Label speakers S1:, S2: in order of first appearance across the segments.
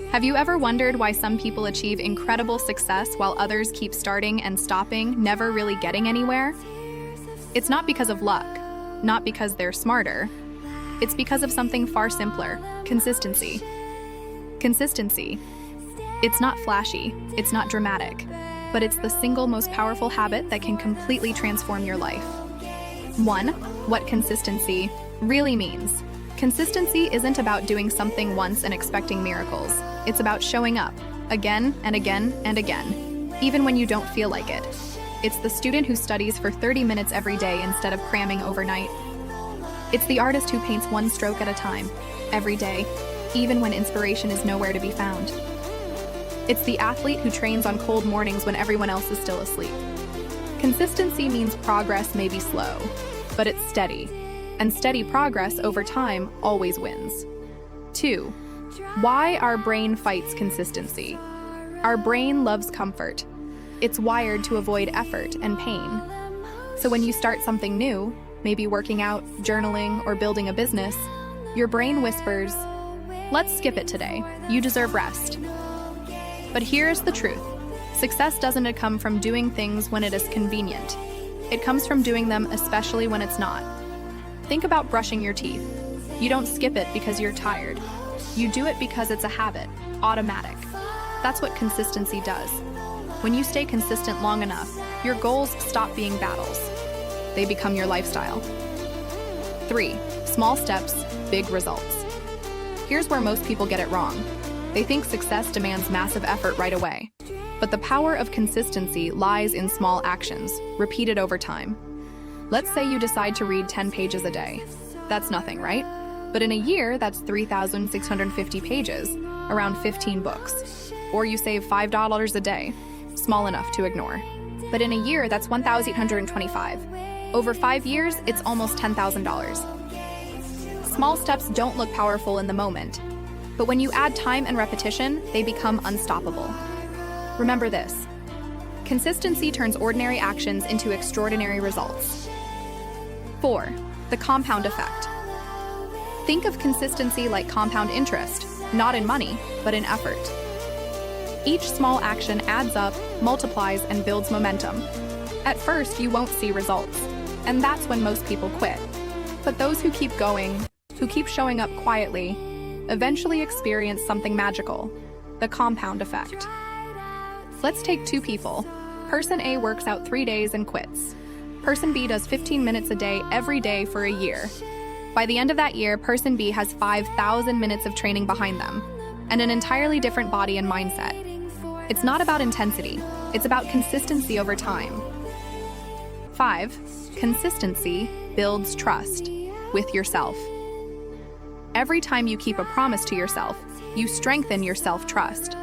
S1: Have you ever wondered why some people achieve incredible success while others keep starting and stopping, never really getting anywhere? It's not because of luck, not because they're smarter. It's because of something far simpler: consistency. Consistency. It's not flashy, it's not dramatic, but it's the single most powerful habit that can completely transform your life. 1. What consistency really means. Consistency isn't about doing something once and expecting miracles. It's about showing up, again and again and again, even when you don't feel like it. It's the student who studies for 30 minutes every day instead of cramming overnight. It's the artist who paints one stroke at a time, every day, even when inspiration is nowhere to be found. It's the athlete who trains on cold mornings when everyone else is still asleep. Consistency means progress may be slow, but it's steady. And steady progress over time always wins. 2. Why our brain fights consistency. Our brain loves comfort. It's wired to avoid effort and pain. So when you start something new, maybe working out, journaling, or building a business, your brain whispers, "Let's skip it today. You deserve rest." But here's the truth. Success doesn't come from doing things when it is convenient. It comes from doing them especially when it's not. Think about brushing your teeth. You don't skip it because you're tired. You do it because it's a habit, automatic. That's what consistency does. When you stay consistent long enough, your goals stop being battles. They become your lifestyle. 3. Small steps, big results. Here's where most people get it wrong. They think success demands massive effort right away. But the power of consistency lies in small actions, repeated over time. Let's say you decide to read 10 pages a day. That's nothing, right? But in a year, that's 3,650 pages, around 15 books. Or you save $5 a day, small enough to ignore. But in a year, that's 1,825. Over 5 years, it's almost $10,000. Small steps don't look powerful in the moment, but when you add time and repetition, they become unstoppable. Remember this: consistency turns ordinary actions into extraordinary results. 4. The compound effect. Think of consistency like compound interest, not in money, but in effort. Each small action adds up, multiplies, and builds momentum. At first, you won't see results, and that's when most people quit. But those who keep going, who keep showing up quietly, eventually experience something magical: the compound effect. Let's take 2 people. Person A works out 3 days and quits. Person B does 15 minutes a day every day for a year. By the end of that year, person B has 5,000 minutes of training behind them and an entirely different body and mindset. It's not about intensity, it's about consistency over time. 5. Consistency builds trust with yourself. Every time you keep a promise to yourself, you strengthen your self-trust.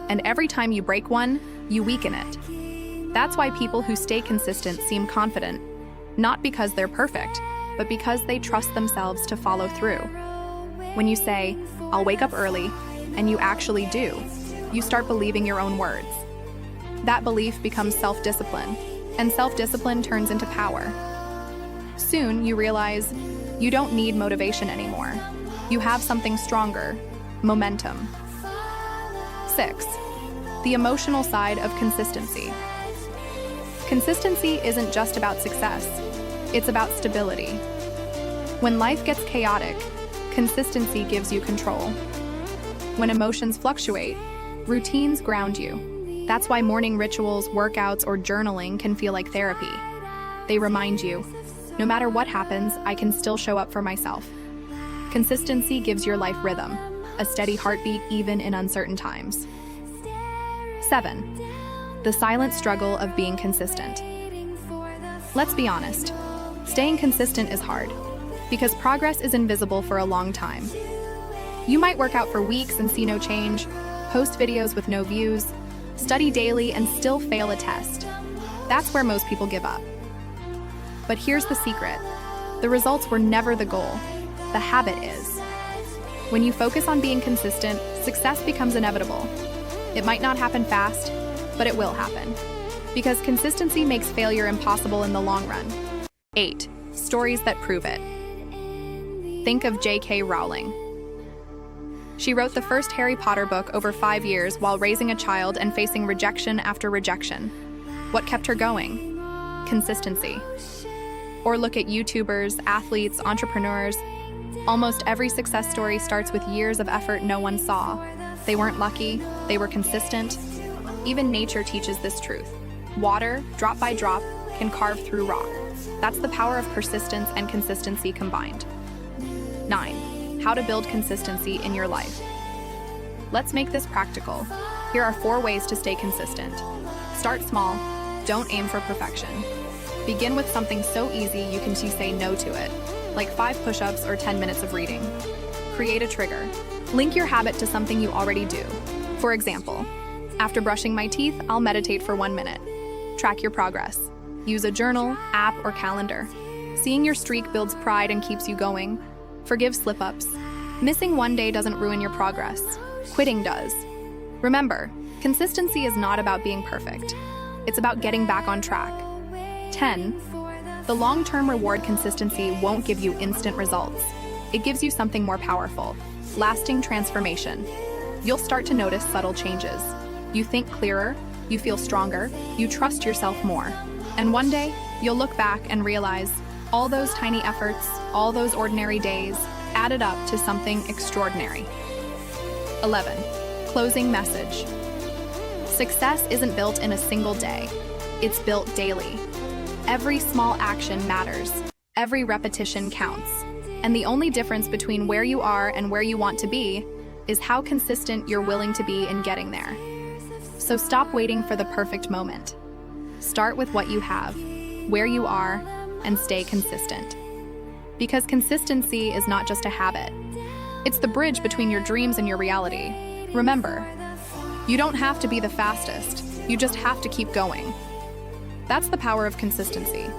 S1: And every time you break one, you weaken it. That's why people who stay consistent seem confident, not because they're perfect, but because they trust themselves to follow through. When you say, "I'll wake up early," and you actually do, you start believing your own words. That belief becomes self-discipline, and self-discipline turns into power. Soon, you realize you don't need motivation anymore. You have something stronger: momentum. 6. The emotional side of consistency. Consistency isn't just about success, it's about stability. When life gets chaotic, consistency gives you control. When emotions fluctuate, routines ground you. That's why morning rituals, workouts, or journaling can feel like therapy. They remind you, no matter what happens, I can still show up for myself. Consistency gives your life rhythm, a steady heartbeat even in uncertain times. 7. The silent struggle of being consistent. Let's be honest, staying consistent is hard, because progress is invisible for a long time. You might work out for weeks and see no change, post videos with no views, study daily and still fail a test. That's where most people give up. But here's the secret: the results were never the goal, the habit is. When you focus on being consistent, success becomes inevitable. It might not happen fast, but it will happen. Because consistency makes failure impossible in the long run. 8. Stories that prove it. Think of J.K. Rowling. She wrote the first Harry Potter book over 5 years while raising a child and facing rejection after rejection. What kept her going? Consistency. Or look at YouTubers, athletes, entrepreneurs. Almost every success story starts with years of effort no one saw. They weren't lucky, they were consistent. Even nature teaches this truth. Water, drop by drop, can carve through rock. That's the power of persistence and consistency combined. 9. How to build consistency in your life. Let's make this practical. Here are 4 ways to stay consistent. Start small. Don't aim for perfection. Begin with something so easy you can say no to it, like 5 push-ups or 10 minutes of reading. Create a trigger. Link your habit to something you already do. For example, after brushing my teeth, I'll meditate for 1 minute. Track your progress. Use a journal, app, or calendar. Seeing your streak builds pride and keeps you going. Forgive slip-ups. Missing one day doesn't ruin your progress. Quitting does. Remember, consistency is not about being perfect. It's about getting back on track. 10. The long-term reward consistency won't give you instant results. It gives you something more powerful, lasting transformation. You'll start to notice subtle changes. You think clearer, you feel stronger, you trust yourself more. And one day, you'll look back and realize all those tiny efforts, all those ordinary days, added up to something extraordinary. 11. Closing message. Success isn't built in a single day. It's built daily. Every small action matters. Every repetition counts. And the only difference between where you are and where you want to be is how consistent you're willing to be in getting there. So stop waiting for the perfect moment. Start with what you have, where you are, and stay consistent. Because consistency is not just a habit. It's the bridge between your dreams and your reality. Remember, you don't have to be the fastest. You just have to keep going. That's the power of consistency.